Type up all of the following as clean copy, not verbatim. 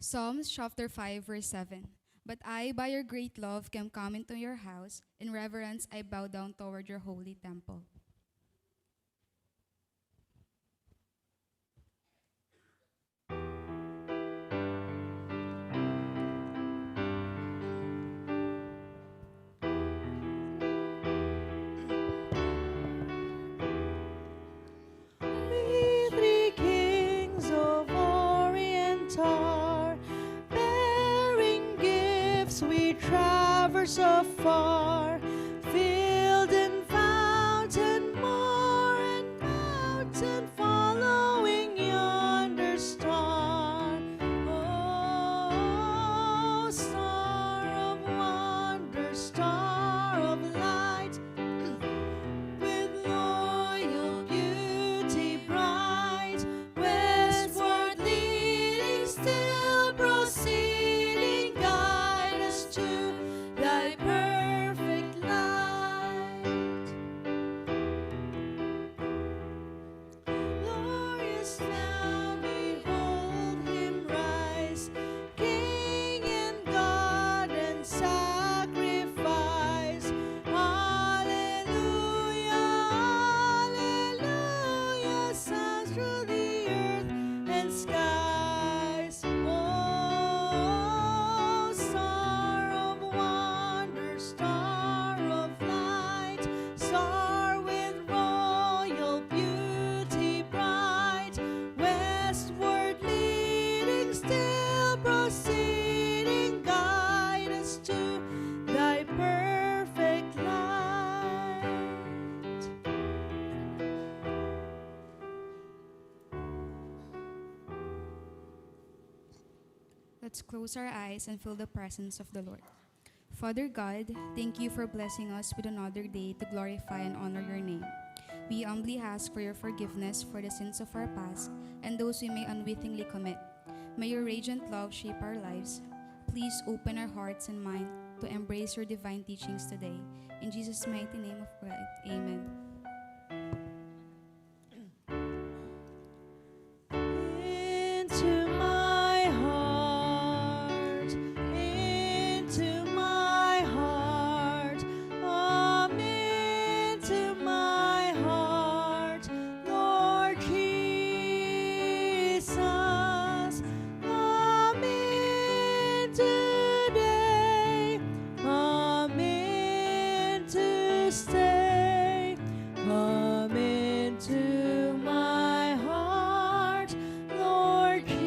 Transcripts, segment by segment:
Psalms chapter 5, verse 7. But I, by your great love, can come into your house. In reverence, I bow down toward your holy temple. We three kings of Orient are bearing gifts. We traverse afar, field and fountain, moor and mountain, following yonder star. Oh, star of wonder, star of light, with loyal beauty bright, westward leading, still proceeding, guide us to thy perfect light. Glorious now, behold him rise, King and God and sacrifice. Hallelujah, hallelujah, sounds through the earth and skies. Oh, star of wonder, star of light, star with royal beauty bright, westward leading, still proceeding, guide us to thy perfect light. Let's close our eyes and feel the presence of the Lord. Father God, thank you for blessing us with another day to glorify and honor your name. We humbly ask for your forgiveness for the sins of our past and those we may unwittingly commit. May your radiant love shape our lives. Please open our hearts and mind to embrace your divine teachings today. In Jesus' mighty name of God, amen. Into my heart, into my heart, into my heart, Lord Jesus, come in today, come in to stay, come into my heart, Lord Jesus.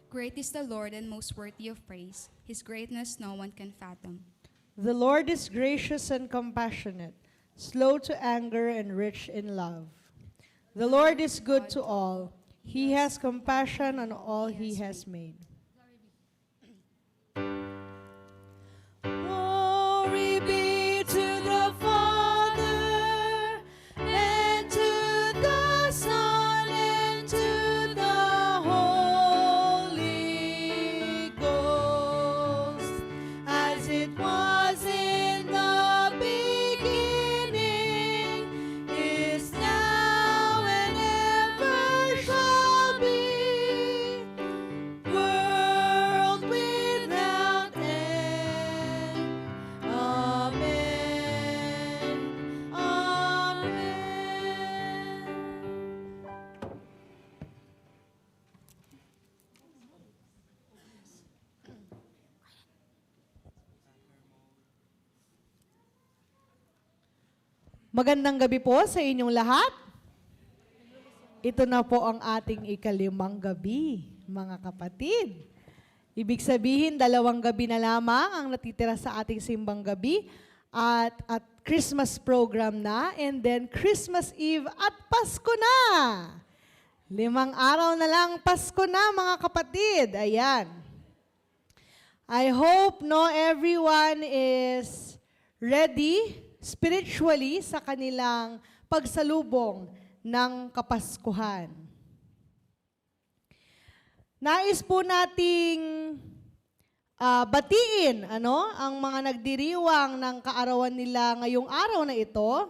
Great is the Lord and most worthy of praise. His greatness no one can fathom. The Lord is gracious and compassionate, slow to anger and rich in love. The Lord is good to all. He has compassion on all he has made. Glory be to the Father, and to the Son, and to the Holy Ghost, as it was in the beginning, is now, and ever shall be, world without end. Amen. Amen. Magandang gabi po sa inyong lahat. Ito na po ang ating ikalimang gabi, mga kapatid. Ibig sabihin, 2 gabi na lamang ang natitira sa ating simbang gabi at Christmas program na, and then Christmas Eve at Pasko na. 5 araw na lang, Pasko na, mga kapatid. Ayan. I hope everyone is ready spiritually sa kanilang pagsalubong ng Kapaskuhan. Nais po nating batiin ang mga nagdiriwang ng kaarawan nila ngayong araw na ito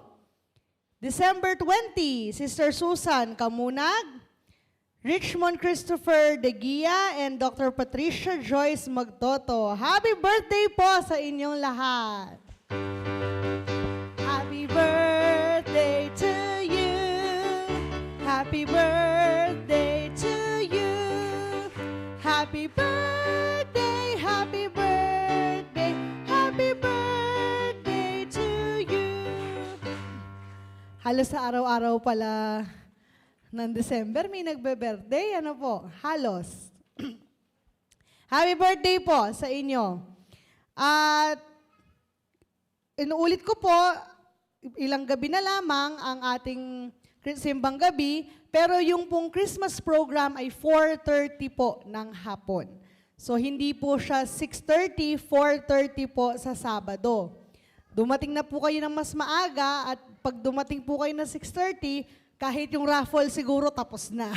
December 20, Sister Susan Kamunag, Richmond Christopher De Gia, and Dr. Patricia Joyce Magtoto. Happy birthday po sa inyong lahat. Happy birthday to you. Happy birthday to you. Happy birthday, happy birthday, happy birthday to you. Halos sa araw-araw pala ng December, may nagbe-birthday. Ano po? Halos. Happy birthday po sa inyo. At inuulit ko po, ilang gabi na lamang ang ating simbang gabi, pero yung pong Christmas program ay 4:30 po ng hapon. So hindi po siya 6:30, 4:30 po sa Sabado. Dumating na po kayo ng mas maaga at pag dumating po kayo ng 6:30, kahit yung raffle siguro tapos na.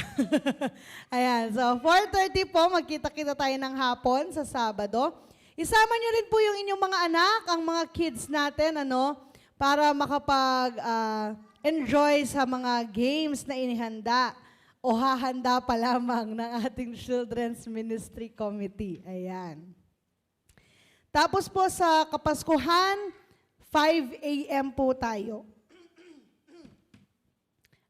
Ayan, so 4:30 po, magkita-kita tayo ng hapon sa Sabado. Isama nyo rin po yung inyong mga anak, ang mga kids natin, para makapag-enjoy sa mga games na inihanda o hahanda pa lamang ng ating Children's Ministry Committee. Ayan. Tapos po sa Kapaskuhan, 5 a.m. po tayo.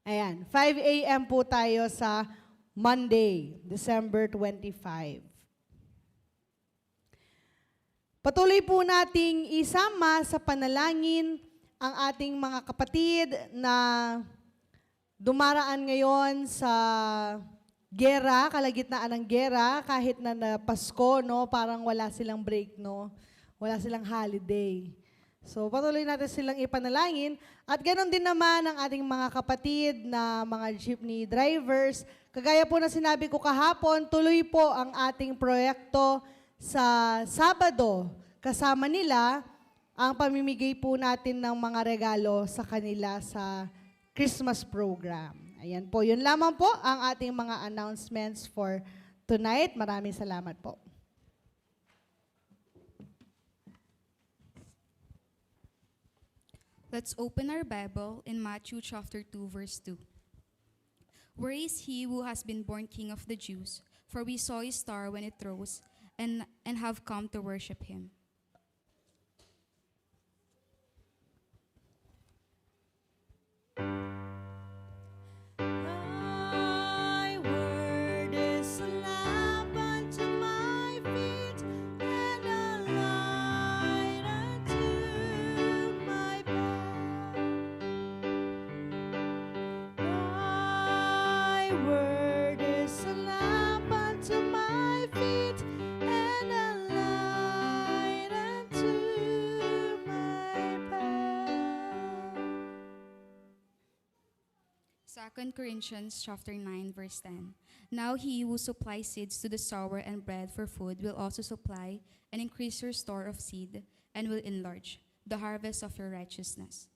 Ayan, 5 a.m. po tayo sa Monday, December 25. Patuloy po nating isama sa panalangin ang ating mga kapatid na dumaraan ngayon sa gera, kalagitnaan ng gera, kahit na Pasko, parang wala silang break, wala silang holiday. So patuloy natin silang ipanalangin. At ganoon din naman ang ating mga kapatid na mga jeepney drivers. Kagaya po na sinabi ko kahapon, tuloy po ang ating proyekto sa Sabado. Kasama nila ang pamimigay po natin ng mga regalo sa kanila sa Christmas program. Ayan po, yun lamang po ang ating mga announcements for tonight. Maraming salamat po. Let's open our Bible in Matthew chapter 2, verse 2. Where is he who has been born King of the Jews? For we saw his star when it rose, and have come to worship him. Thy word is a lamp unto my feet and a light unto my path. Thy word is a lamp unto my feet and a light unto my path. 2 Corinthians chapter 9, verse 10. Now he who supplies seeds to the sower and bread for food will also supply and increase your store of seed and will enlarge the harvest of your righteousness.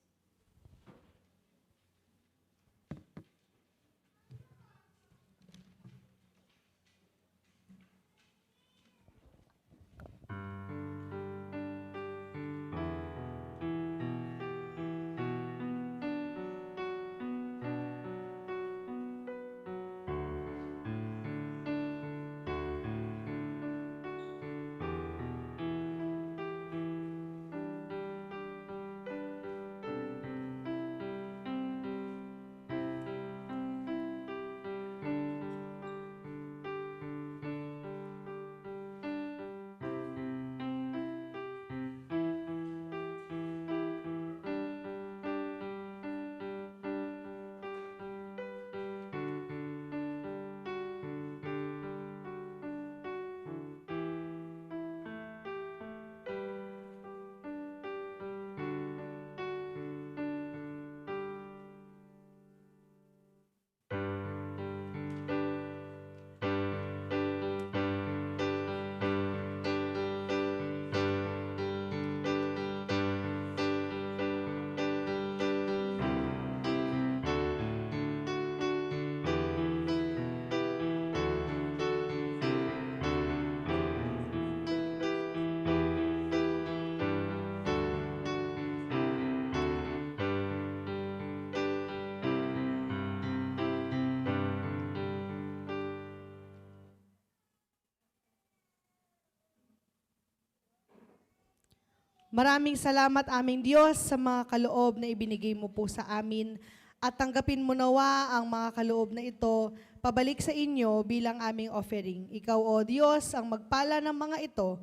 Maraming salamat aming Diyos sa mga kaloob na ibinigay mo po sa amin at tanggapin mo nawa ang mga kaloob na ito pabalik sa inyo bilang aming offering. Ikaw, O Diyos, ang magpala ng mga ito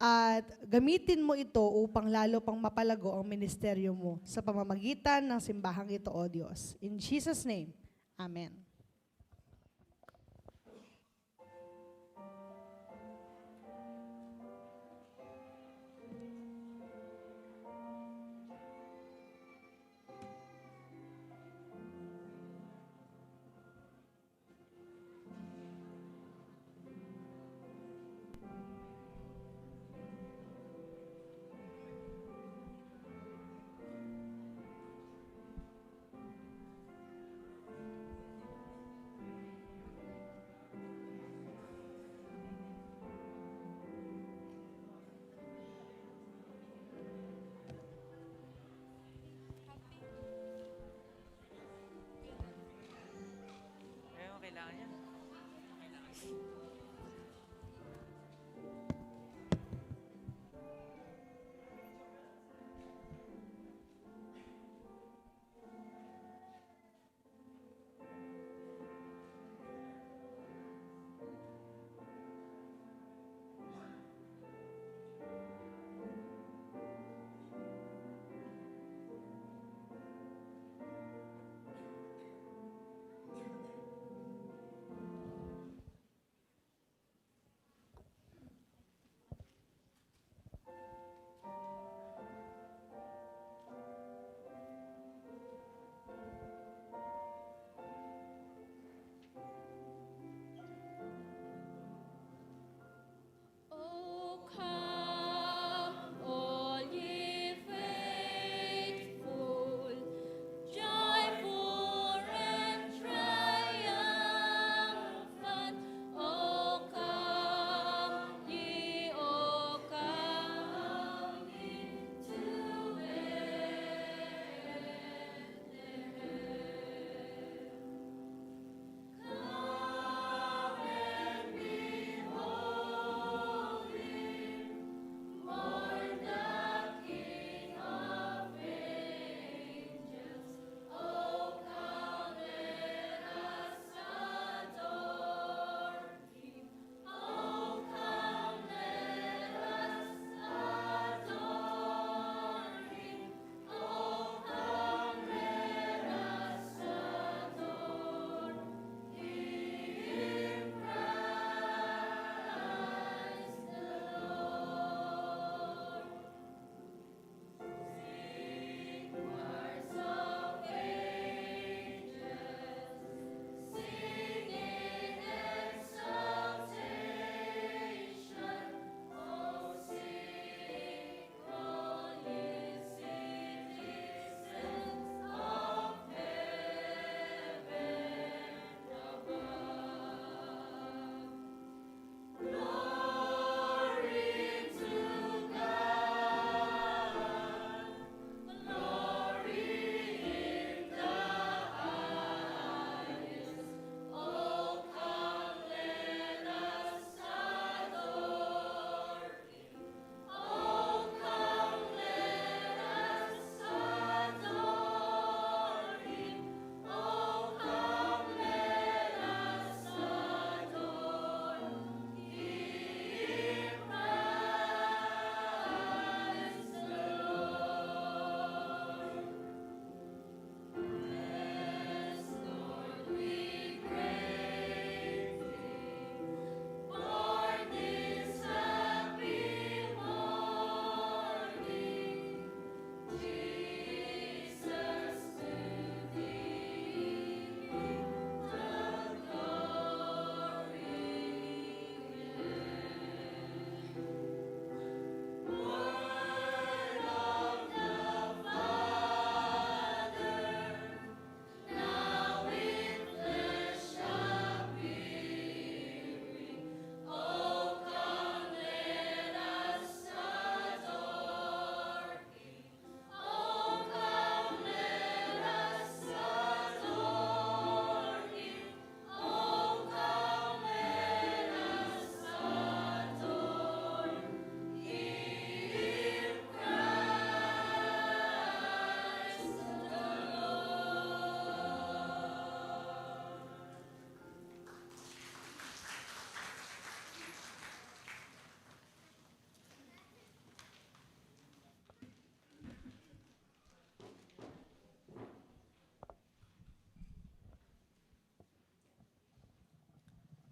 at gamitin mo ito upang lalo pang mapalago ang ministeryo mo sa pamamagitan ng simbahang ito, O Diyos. In Jesus' name, Amen.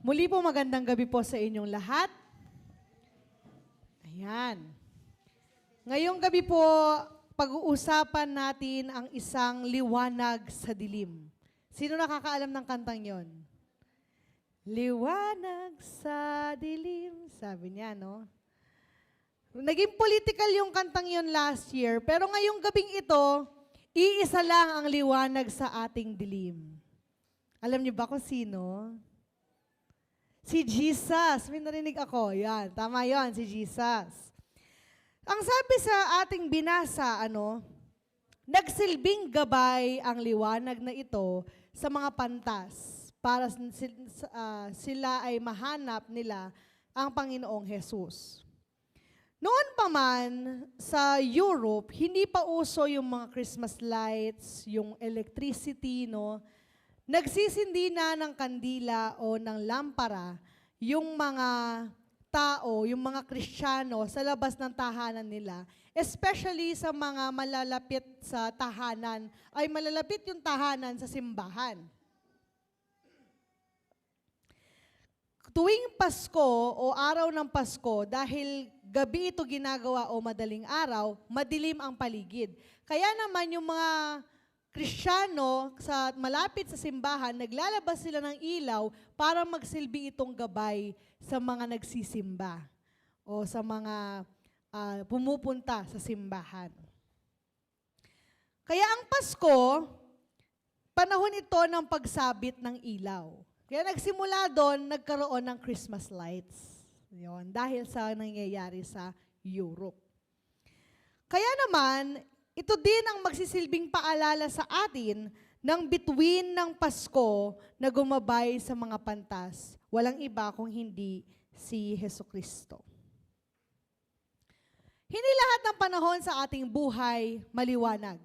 Muli po magandang gabi po sa inyong lahat. Ayan. Ngayong gabi po, pag-uusapan natin ang isang liwanag sa dilim. Sino nakakaalam ng kantang yon? Liwanag sa dilim. Sabi niya, no? Naging political yung kantang yon last year, pero ngayong gabing ito, iisa lang ang liwanag sa ating dilim. Alam niyo ba kung sino? Si Jesus. May narinig ako. Yan, tama yon, si Jesus. Ang sabi sa ating binasa, nagsilbing gabay ang liwanag na ito sa mga pantas para sila ay mahanap nila ang Panginoong Jesus. Noon pa man, sa Europe, hindi pa uso yung mga Christmas lights, yung electricity, no? Nagsisindi na ng kandila o ng lampara yung mga tao, yung mga Kristiyano sa labas ng tahanan nila, especially sa mga malalapit sa tahanan, ay malalapit yung tahanan sa simbahan. Tuwing Pasko o araw ng Pasko, dahil gabi ito ginagawa o madaling araw, madilim ang paligid. Kaya naman yung mga Kristiyano sa malapit sa simbahan, naglalabas sila ng ilaw para magsilbi itong gabay sa mga nagsisimba o sa mga pumupunta sa simbahan. Kaya ang Pasko, panahon ito ng pagsabit ng ilaw. Kaya nagsimula doon, nagkaroon ng Christmas lights. Yun, dahil sa nangyayari sa Europe. Kaya naman, ito din ang magsisilbing paalala sa atin ng bituin ng Pasko na gumabay sa mga pantas. Walang iba kung hindi si Hesukristo. Hindi lahat ng panahon sa ating buhay maliwanag.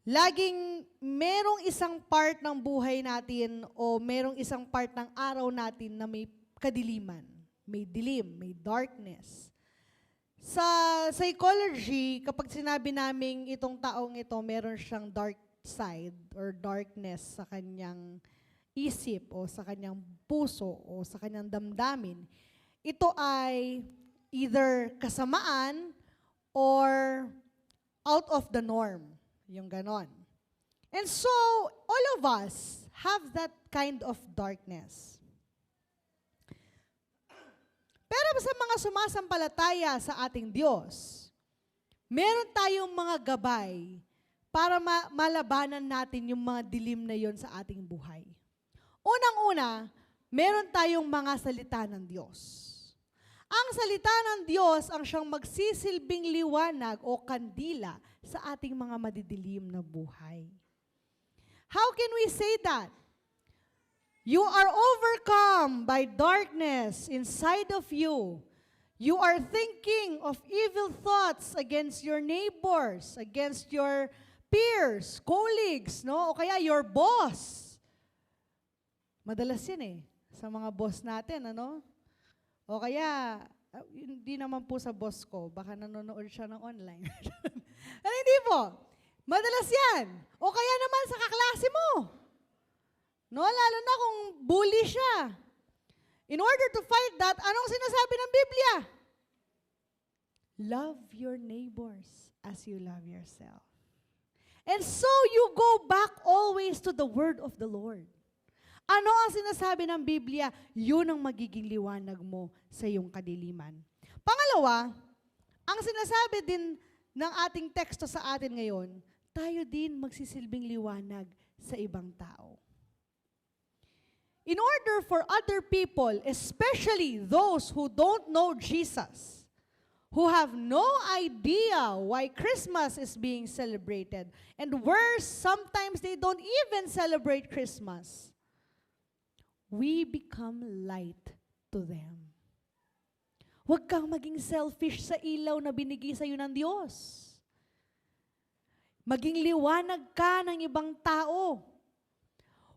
Laging merong isang part ng buhay natin o merong isang part ng araw natin na may kadiliman, may dilim, may darkness. Sa psychology, kapag sinabi naming itong taong ito, meron siyang dark side or darkness sa kanyang isip o sa kanyang puso o sa kanyang damdamin, ito ay either kasamaan or out of the norm. Yung ganon. And so, all of us have that kind of darkness. Pero sa mga sumasampalataya sa ating Diyos, meron tayong mga gabay para malabanan natin yung mga dilim na yon sa ating buhay. Unang-una, meron tayong mga salita ng Diyos. Ang salita ng Diyos ang siyang magsisilbing liwanag o kandila sa ating mga madidilim na buhay. How can we say that? You are overcome by darkness inside of you. You are thinking of evil thoughts against your neighbors, against your peers, colleagues, no? O kaya your boss. Madalas yan sa mga boss natin, ano? O kaya, hindi naman po sa boss ko, baka nanonood siya ng online. Hindi po. Madalas yan. O kaya naman sa kaklase mo. No, lalo na kung bully siya. In order to fight that, anong sinasabi ng Biblia? Love your neighbors as you love yourself. And so you go back always to the word of the Lord. Ano ang sinasabi ng Biblia? Yun ang magiging liwanag mo sa iyong kadiliman. Pangalawa, ang sinasabi din ng ating teksto sa atin ngayon, tayo din magsisilbing liwanag sa ibang tao. In order for other people, especially those who don't know Jesus, who have no idea why Christmas is being celebrated, and worse, sometimes they don't even celebrate Christmas, we become light to them. Huwag kang maging selfish sa ilaw na binigay sa iyo ng Diyos. Maging liwanag ka ng ibang tao.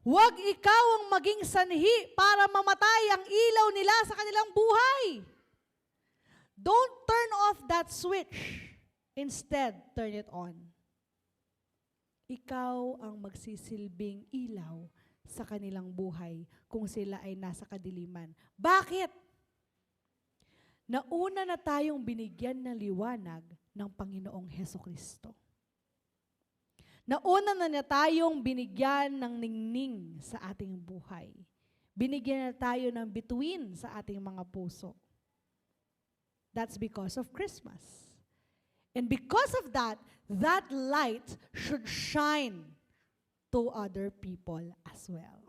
Huwag ikaw ang maging sanhi para mamatay ang ilaw nila sa kanilang buhay. Don't turn off that switch. Instead, turn it on. Ikaw ang magsisilbing ilaw sa kanilang buhay kung sila ay nasa kadiliman. Bakit? Nauna na tayong binigyan ng liwanag ng Panginoong Hesukristo. Nauna na tayong binigyan ng ningning sa ating buhay. Binigyan na tayo ng bituin sa ating mga puso. That's because of Christmas. And because of that, that light should shine to other people as well.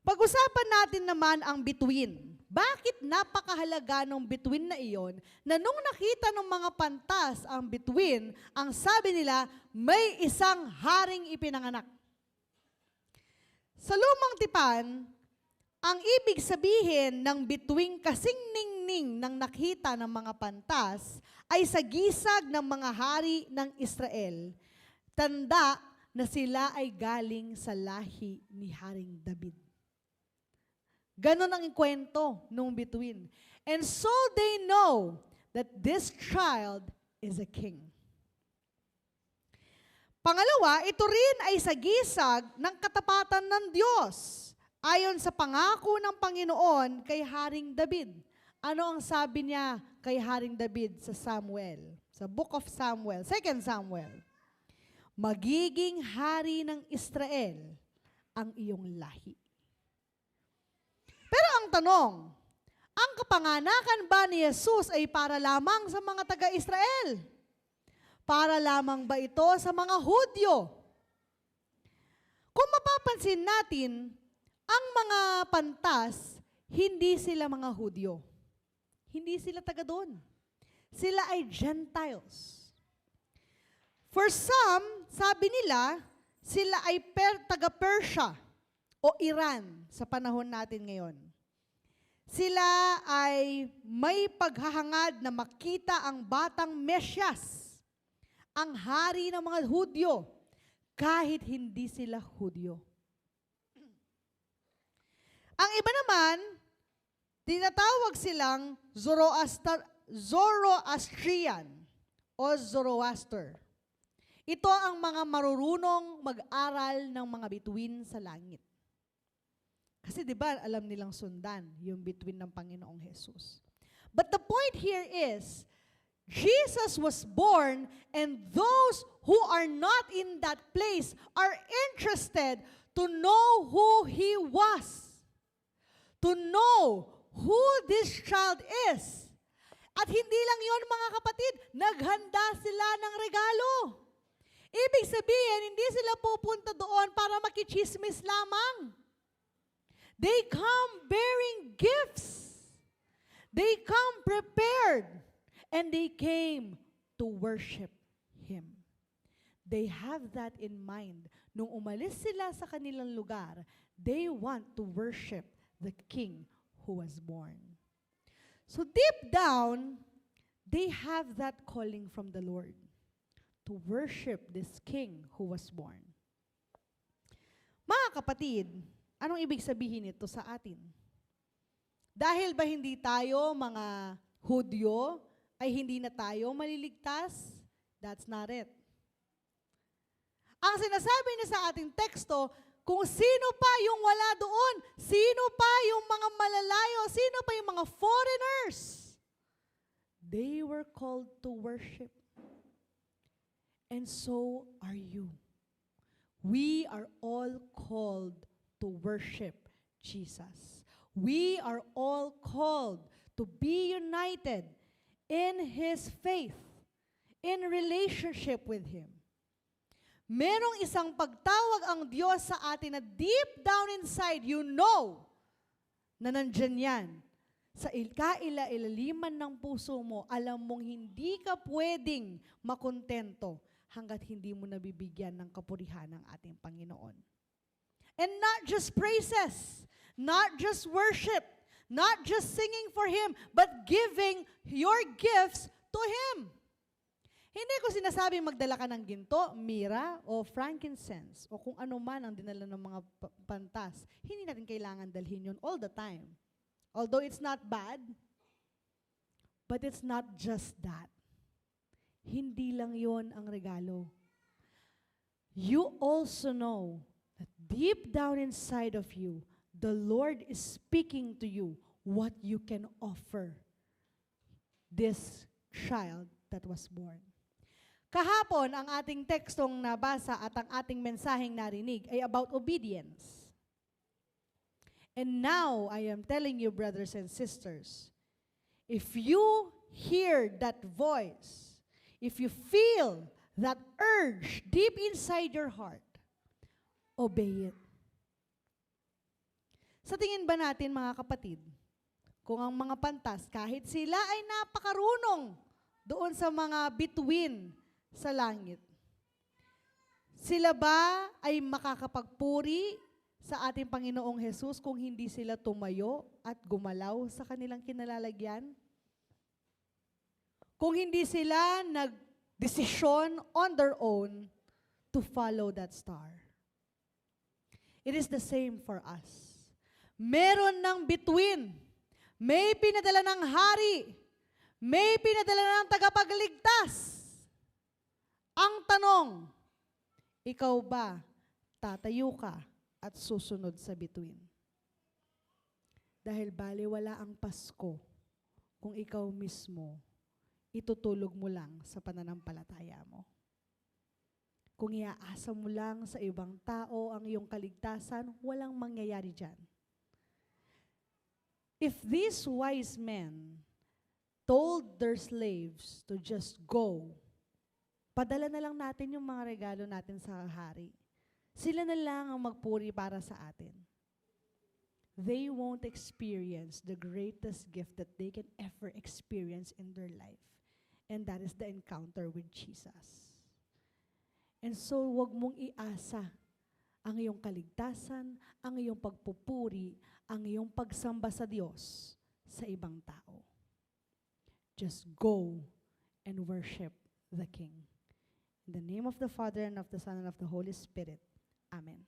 Pag-usapan natin naman ang bituin. Bakit napakahalaga ng bituin na iyon na nung nakita ng mga pantas ang bituin, ang sabi nila, may isang haring ipinanganak. Sa lumang tipan, ang ibig sabihin ng bituing kasing ningning ng nakita ng mga pantas ay sa gisag ng mga hari ng Israel. Tanda na sila ay galing sa lahi ni Haring David. Ganon ang kwento nung bituin. And so they know that this child is a king. Pangalawa, ito rin ay sa gisag ng katapatan ng Diyos. Ayon sa pangako ng Panginoon kay Haring David. Ano ang sabi niya kay Haring David sa Samuel? Sa Book of Samuel, 2 Samuel. Magiging hari ng Israel ang iyong lahi. Pero ang tanong, ang kapanganakan ba ni Jesus ay para lamang sa mga taga-Israel? Para lamang ba ito sa mga Hudyo? Kung mapapansin natin, ang mga pantas, hindi sila mga Hudyo. Hindi sila taga doon. Sila ay Gentiles. For some, sabi nila, sila ay taga-Persia o Iran sa panahon natin ngayon. Sila ay may paghahangad na makita ang batang Mesyas, ang hari ng mga Hudyo, kahit hindi sila Hudyo. Ang iba naman, tinatawag silang Zoroastrian o Zoroaster. Ito ang mga marurunong mag-aral ng mga bituin sa langit. Kasi di ba alam nilang sundan yung bituin ng Panginoong Jesus. But the point here is, Jesus was born and those who are not in that place are interested to know who He was. To know who this child is. At hindi lang yon mga kapatid, naghanda sila ng regalo. Ibig sabihin, hindi sila pupunta doon para makichismis lamang. They come bearing gifts. They come prepared. And they came to worship Him. They have that in mind. Nung umalis sila sa kanilang lugar, they want to worship the King who was born. So deep down, they have that calling from the Lord to worship this King who was born. Mga kapatid, anong ibig sabihin nito sa atin? Dahil ba hindi tayo mga Hudyo, ay hindi na tayo maliligtas? That's not it. Ang sinasabi niya sa ating teksto, kung sino pa yung wala doon, sino pa yung mga malalayo, sino pa yung mga foreigners, they were called to worship. And so are you. We are all called to worship Jesus. We are all called to be united in His faith, in relationship with Him. Merong isang pagtawag ang Diyos sa atin na deep down inside, you know na nandyan yan. Sa kaila-ilaliman ng puso mo, alam mong hindi ka pwedeng makontento hanggat hindi mo nabibigyan ng kapurihan ng ating Panginoon. And not just praises, not just worship, not just singing for Him, but giving your gifts to Him. Hindi ko sinasabing magdala ka ng ginto, mira, o frankincense, o kung ano man ang dinala ng mga pantas. Hindi natin kailangan dalhin yun all the time. Although it's not bad, but it's not just that. Hindi lang yon ang regalo. you also know that deep down inside of you, the Lord is speaking to you what you can offer this child that was born. Kahapon, ang ating tekstong nabasa at ang ating mensaheng narinig ay about obedience. And now, I am telling you, brothers and sisters, if you hear that voice, if you feel that urge deep inside your heart, obey it. Sa tingin ba natin, mga kapatid, kung ang mga pantas, kahit sila ay napakarunong doon sa mga bituin sa langit, sila ba ay makakapagpuri sa ating Panginoong Jesus kung hindi sila tumayo at gumalaw sa kanilang kinalalagyan? Kung hindi sila nagdesisyon on their own to follow that star. It is the same for us. Meron ng bituin. May pinadala ng hari. May pinadala ng tagapagligtas. Ang tanong, ikaw ba tatayo ka at susunod sa bituin? Dahil baliwala ang Pasko kung ikaw mismo itutulog mo lang sa pananampalataya mo. Kung iaasa mo lang sa ibang tao ang iyong kaligtasan, walang mangyayari dyan. If these wise men told their slaves to just go, padala na lang natin yung mga regalo natin sa hari. Sila na lang ang magpuri para sa atin. They won't experience the greatest gift that they can ever experience in their life. And that is the encounter with Jesus. And so, wag mong iasa ang iyong kaligtasan, ang iyong pagpupuri, ang iyong pagsamba sa Diyos sa ibang tao. Just go and worship the King. In the name of the Father, and of the Son, and of the Holy Spirit. Amen.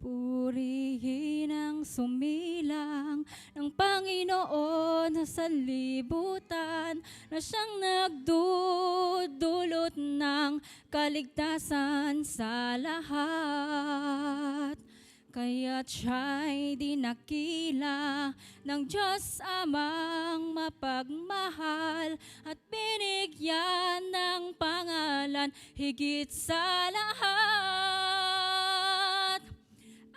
Purihin ang sumilang ng Panginoon sa libutan na siyang nagdudulot ng kaligtasan sa lahat. Kaya't siya'y dinakila ng Diyos Amang mapagmahal at binigyan ng pangalan higit sa lahat.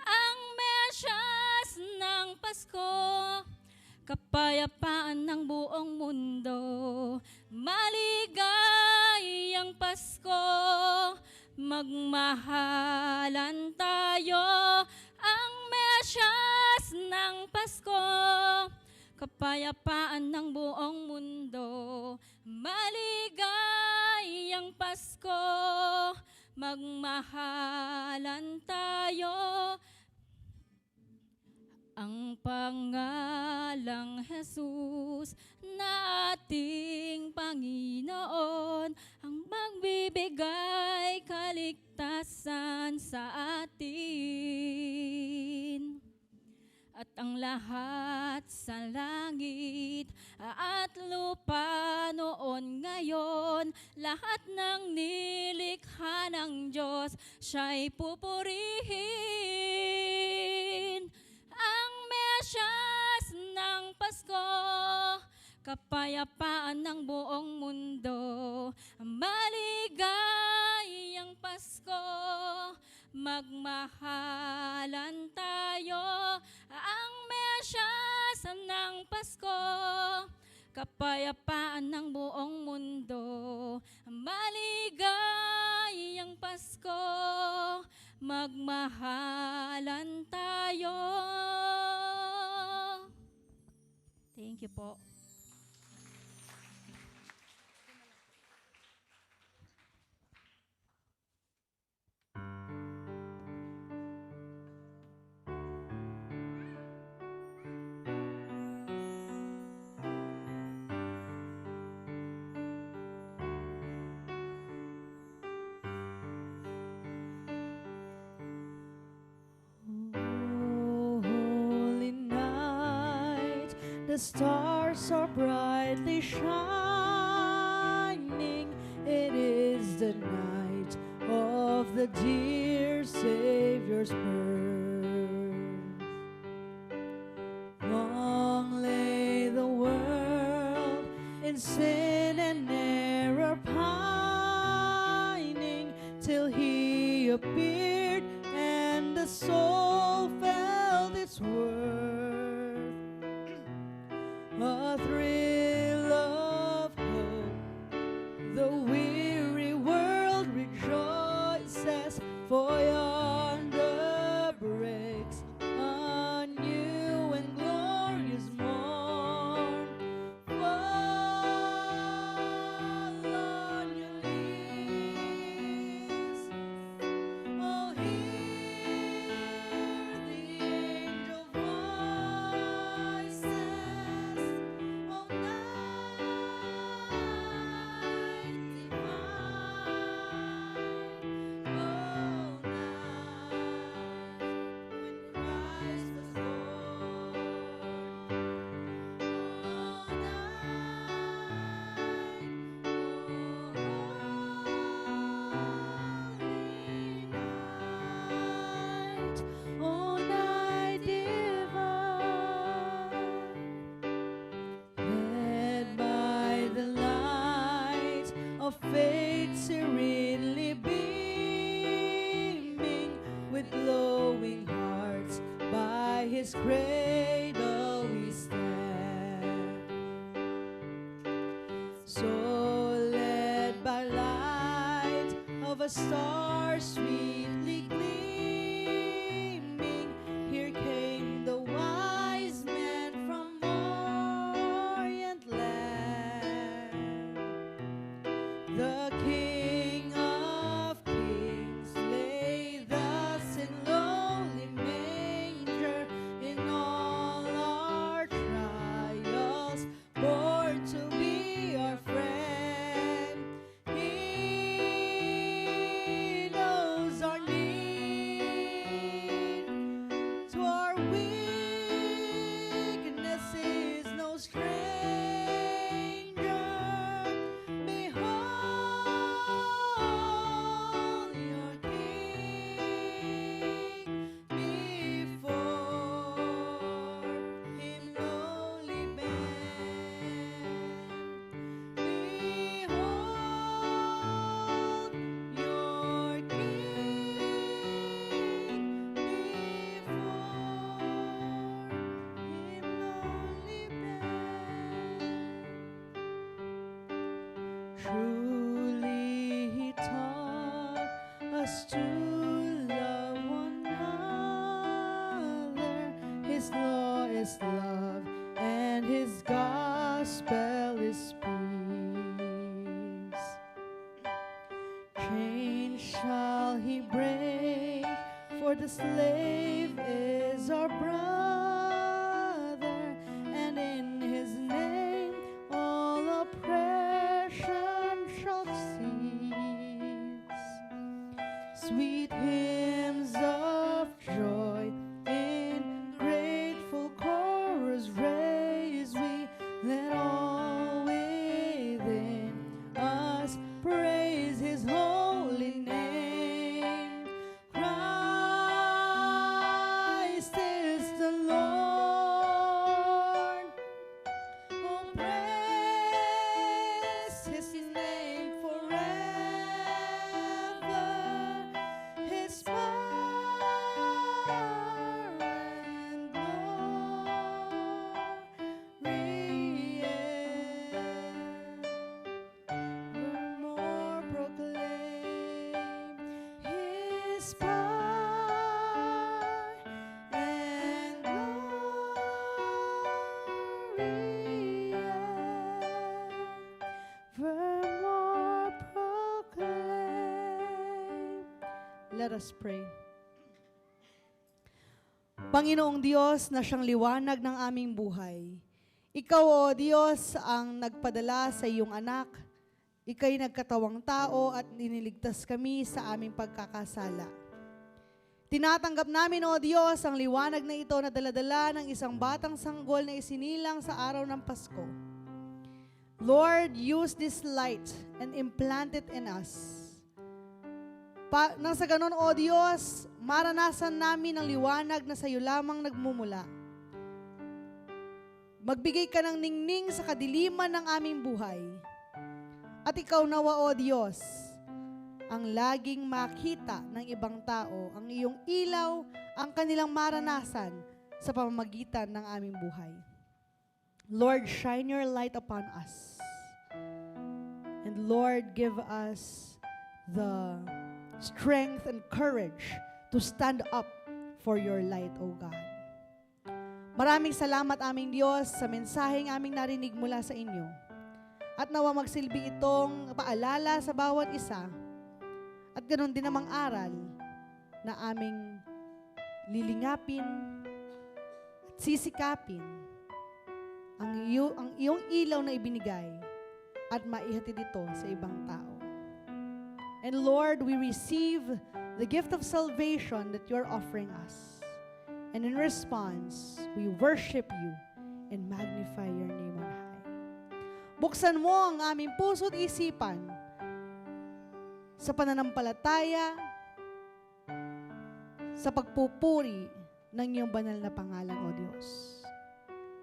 Ang Mesyas ng Pasko, kapayapaan ng buong mundo. Maligayang Pasko, magmahalan tayo. Ang Mesyas ng Pasko, kapayapaan ng buong mundo. Maligayang Pasko, magmahalan tayo. Ang pangalang Jesus na ating Panginoon ang magbibigay kaligtasan sa atin. At ang lahat sa langit at lupa noon ngayon, lahat ng nilikha ng Diyos, siya'y pupurihin. Ang Mesyas ng Pasko, kapayapaan ng buong mundo. Maligayang Pasko, magmahalan tayo. Ang Mesyas ng Pasko, kapayapaan ng buong mundo. Maligayang Pasko, magmahalan tayo. Thank you po. Oh, holy night, the stars are brightly shining. It is the night of the dear Savior's birth. Long lay the world in sin and error pining, till He appeared and the soul felt its worth. A thrill of hope, the weary world rejoices, for yonder breaks a new and glorious morn. Fall on your knees, oh, hear the angel voices, oh, night divine, oh, night when Christ was born, oh, night, oh, night divine, led by the light of faith serenely beaming, with glowing hearts by His cradle we stand. So led by light of a star sweetly gleaming, here came the wise men from Orient land. The King of Kings lay thus in lowly manger, in all our trials born to be our friend. He knows our need, to our weakness is no stranger. Behold your King, before Him lowly bend. Behold your King, before Him lowly bend. Truly He taught us to love one another. His law is love, and His gospel is peace. Chains shall He break, for the slave is our brother, and in His name all oppression shall cease. Sweet hymns of joy in grateful chorus raise we, let all within us praise His holy name. Christ is the Lord. Oh, praise His name forever. His Let us pray. Panginoong Diyos na siyang liwanag ng aming buhay, Ikaw, O Diyos, ang nagpadala sa iyong anak. Ika'y nagkatawang tao at iniligtas kami sa aming pagkakasala. Tinatanggap namin, O Diyos, ang liwanag na ito na daladala ng isang batang sanggol na isinilang sa araw ng Pasko. Lord, use this light and implant it in us. Nang sa ganon, O Diyos, maranasan namin ang liwanag na sa iyo lamang nagmumula. Magbigay ka ng ningning sa kadiliman ng aming buhay. At ikaw nawa, O Diyos, ang laging makita ng ibang tao, ang iyong ilaw, ang kanilang maranasan sa pamamagitan ng aming buhay. Lord, shine your light upon us. And Lord, give us the strength and courage to stand up for your light, O God. Maraming salamat aming Diyos sa mensaheng aming narinig mula sa inyo. At nawa magsilbi itong paalala sa bawat isa. At ganoon din namang aral na aming lilingapin at sisikapin ang iyong ilaw na ibinigay at maihatid ito sa ibang tao. And Lord, we receive the gift of salvation that you're offering us. And in response, we worship you and magnify your name on high. Buksan mo ang aming puso't isipan sa pananampalataya, sa pagpupuri ng iyong banal na pangalan, O Diyos.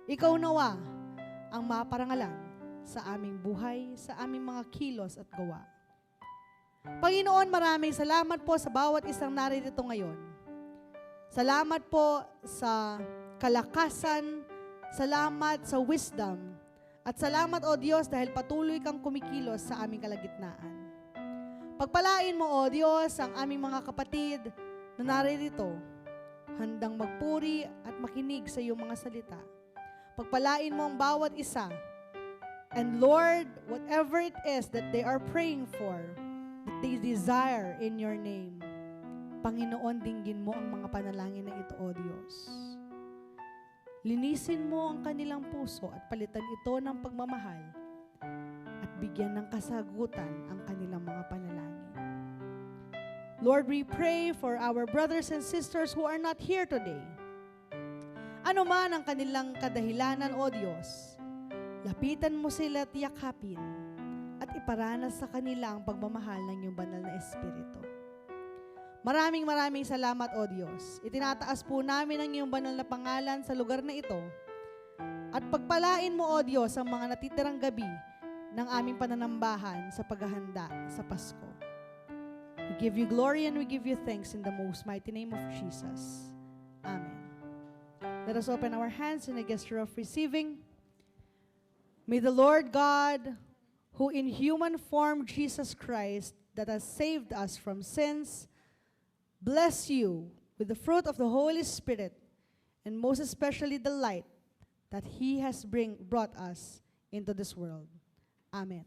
Ikaw nawa ang maparangalan sa aming buhay, sa aming mga kilos at gawa. Panginoon, maraming salamat po sa bawat isang naririto ngayon. Salamat po sa kalakasan, salamat sa wisdom, at salamat, O Diyos, dahil patuloy kang kumikilos sa aming kalagitnaan. Pagpalain mo, O Diyos, ang aming mga kapatid na naririto, handang magpuri at makinig sa iyong mga salita. Pagpalain mo ang bawat isa. And Lord, whatever it is that they are praying for, that they desire in your name, Panginoon, dinggin mo ang mga panalangin na ito, O Diyos. Linisin mo ang kanilang puso at palitan ito ng pagmamahal at bigyan ng kasagutan ang kanilang mga panalangin. Lord, we pray for our brothers and sisters who are not here today. Ano man ang kanilang kadahilanan, O Diyos, lapitan mo sila at yakapin at iparanas sa kanila ang pagmamahal ng iyong banal na Espiritu. Maraming salamat, O Diyos. Itinataas po namin ang iyong banal na pangalan sa lugar na ito. At pagpalain mo, O Diyos, ang mga natitirang gabi ng aming pananambahan sa paghahanda sa Pasko. We give you glory and we give you thanks in the most mighty name of Jesus. Amen. Let us open our hands in a gesture of receiving. May the Lord God, who in human form Jesus Christ, that has saved us from sins, bless you with the fruit of the Holy Spirit, and most especially the light that He has brought us into this world. Amen.